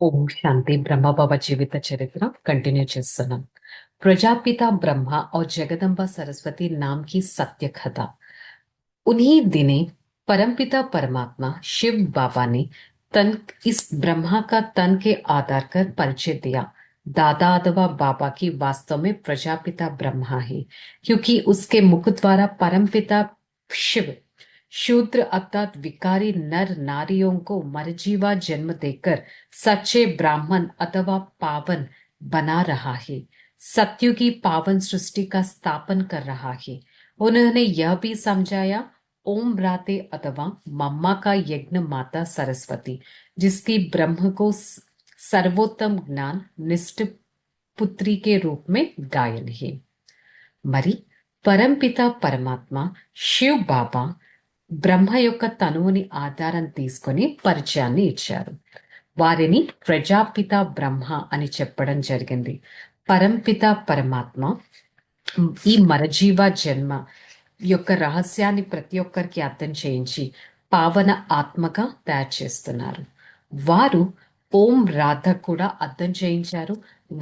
ఓం शांति ब्रह्म बाबा जीवित चरित्र कंटिन्यू చేస్తున్నాం. प्रजापिता ब्रह्मा और जगदम्बा सरस्वती नाम की सत्य कथा। उन्हीं दिने परमपिता परमात्मा शिव बाबा ने तन इस ब्रह्मा का तन के आधार कर परिचय दिया। दादा अथवा बाबा की वास्तव में प्रजापिता ब्रह्मा है, क्योंकि उसके मुख द्वारा परमपिता शिव शूद्र अर्थात विकारी नर नारियों को मरजीवा जन्म देकर सच्चे ब्राह्मण अथवा पावन बना रहा है, सत्युगी की पावन सृष्टि का स्थापन कर रहा है। उन्होंने यह भी समझाया, ओम भ्राते अथवा मम्मा का यज्ञ माता सरस्वती, जिसकी ब्रह्म को सर्वोत्तम ज्ञान निष्ठ पुत्री के रूप में गायन है। మరి పరంపిత పరమాత్మ శివ్ బాబా బ్రహ్మ యొక్క తనువుని ఆధారం తీసుకొని పరిచయాన్ని ఇచ్చారు. వారిని ప్రజాపిత బ్రహ్మ అని చెప్పడం జరిగింది. పరంపిత పరమాత్మ ఈ మరజీవ జన్మ యొక్క రహస్యాన్ని ప్రతి ఒక్కరికి అర్థం చేయించి పావన ఆత్మగా తయారు చేస్తున్నారు. వారు ఓం రాధ కూడా అర్థం చేయించారు.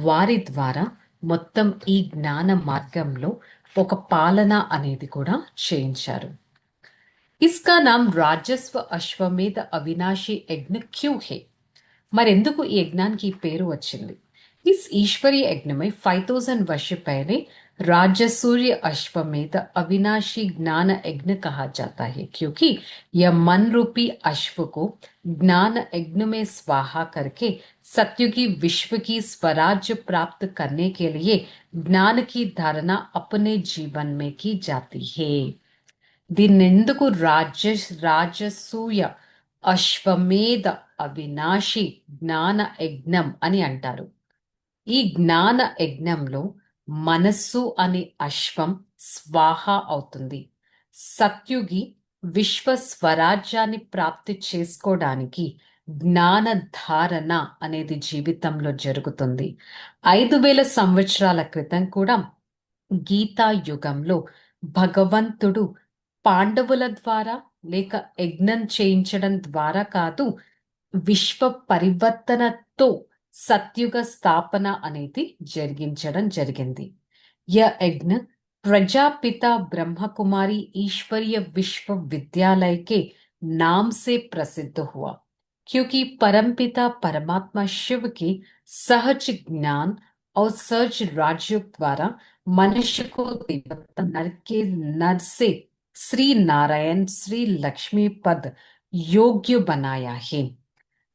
వారి ద్వారా మొత్తం ఈ జ్ఞాన మార్గంలో ఒక పాలన అనేది కూడా చేయించారు. इसका नाम राजस्व अश्वमेध अविनाशी यज्ञ क्यों है? मरेंदुकु ఈ యజ్ఞానికి పేరు వచ్చింది? इस ईश्वरीय यज्ञ में 5000 वर्ष पहले राजसूर्य अश्वमेध अविनाशी ज्ञान यज्ञ कहा जाता है, क्योंकि यह मन रूपी अश्व को ज्ञान यज्ञ में स्वाहा करके सत्युगी विश्व की स्वराज्य प्राप्त करने के लिए ज्ञान की धारणा अपने जीवन में की जाती है. దీన్నెందుకు రాజసూయ అశ్వమేధ అవినాశి జ్ఞాన యజ్ఞం అని అంటారు? ఈ జ్ఞాన యజ్ఞంలో మనస్సు అనే అశ్వం స్వాహ అవుతుంది. సత్యుగి విశ్వ స్వరాజ్యాన్ని ప్రాప్తి చేసుకోవడానికి జ్ఞాన ధారణ అనేది జీవితంలో జరుగుతుంది. 5000 సంవత్సరాల క్రితం కూడా గీతా యుగంలో భగవంతుడు పాండవుల ద్వారా లేక యజ్ఞం చేయించడం ద్వారా కాదు, విశ్వ పరివర్తనతో సత్యుగ స్థాపన అనేది జరిగించడం జరిగింది. यह यज्ञ प्रजापिता ब्रह्म कुमारी ईश्वरीय विश्वविद्यालय के नाम से प्रसिद्ध हुआ, क्योंकि परमपिता परमात्मा शिव के सहज ज्ञान और सहज राजयोग द्वारा मनुष्य को देवता नर के नर से श्री नारायण श्री लक्ष्मी पद योग्य बनाया है.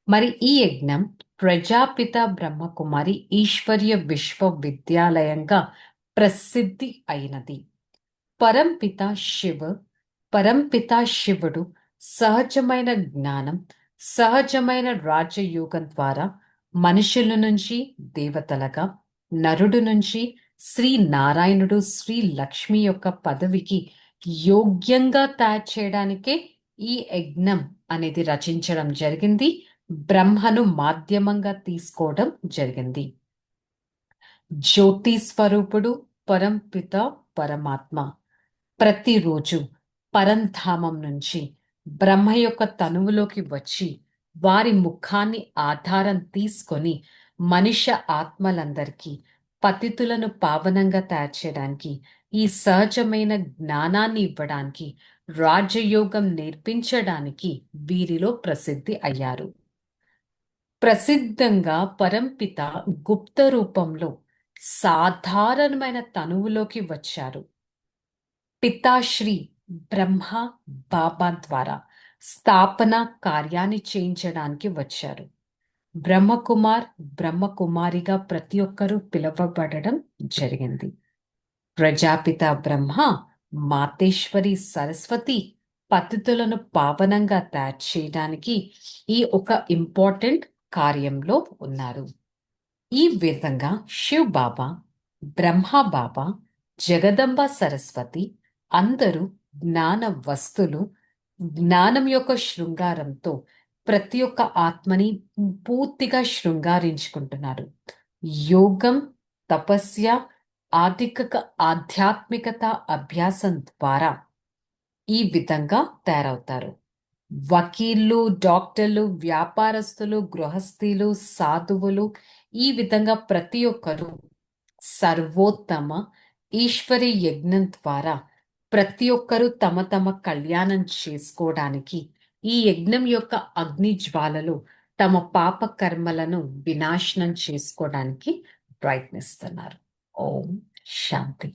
మరి ఈ యజ్ఞం ప్రజాపిత బ్రహ్మకుమారి ఈశ్వర్య విశ్వవిద్యాలయంగా ప్రసిద్ధి అయినది. పరంపిత శివుడు సహజమైన జ్ఞానం, సహజమైన రాజయోగం ద్వారా మనుషుల నుంచి దేవతలుగా, నరుడు నుంచి శ్రీ నారాయణుడు శ్రీ లక్ష్మి యొక్క పదవికి యోగ్యంగా తయారు చేయడానికే ఈ యజ్ఞం అనేది రచించడం జరిగింది. బ్రహ్మను మాధ్యమంగా తీసుకోవడం జరిగింది. జ్యోతి స్వరూపుడు పరంపిత పరమాత్మ ప్రతిరోజు పరంధామం నుంచి బ్రహ్మ యొక్క తనువులోకి వచ్చి వారి ముఖాన్ని ఆధారం తీసుకొని మనుష్య ఆత్మలందరికీ పతితులను పావనంగా తయారు చేయడానికి, ఈ సహజమైన జ్ఞానాన్ని ఇవ్వడానికి, రాజయోగం నేర్పించడానికి వీరిలో ప్రసిద్ధి అయ్యారు. ప్రసిద్ధంగా పరంపిత గుప్త రూపంలో సాధారణమైన తనువులోకి వచ్చారు. పితాశ్రీ బ్రహ్మ బాబా ద్వారా స్థాపన కార్యాన్ని చేయించడానికి వచ్చారు. బ్రహ్మకుమార్ బ్రహ్మకుమారిగా ప్రతి ఒక్కరూ పిలువబడడం జరిగింది. ప్రజాపిత బ్రహ్మ మాతేశ్వరి సరస్వతి పతితులను పావనంగా తయారు చేయడానికి ఈ ఒక ఇంపార్టెంట్ కార్యంలో ఉన్నారు. ఈ విధంగా శివ్ బాబా, బ్రహ్మ బాబా, జగదంబ సరస్వతి అందరూ జ్ఞాన వస్తులు, జ్ఞానం యొక్క శృంగారంతో ప్రతి ఒక్క ఆత్మని పూర్తిగా శృంగారించుకుంటున్నారు. యోగం, తపస్య, ఆధ్యాత్మికత అభ్యాసం ద్వారా ఈ విధంగా తయారవుతారు. వకీళ్ళు, డాక్టర్లు, వ్యాపారస్తులు, గృహస్థులు, సాధువులు, ఈ విధంగా ప్రతి ఒక్కరు సర్వోత్తమ ఈశ్వరి యజ్ఞం ద్వారా ప్రతి ఒక్కరూ తమ తమ కళ్యాణం చేసుకోవడానికి ఈ యజ్ఞం యొక్క అగ్ని జ్వాలలు తమ పాప కర్మలను వినాశనం చేసుకోవడానికి ప్రయత్నిస్తున్నారు. ఓం శాంతి.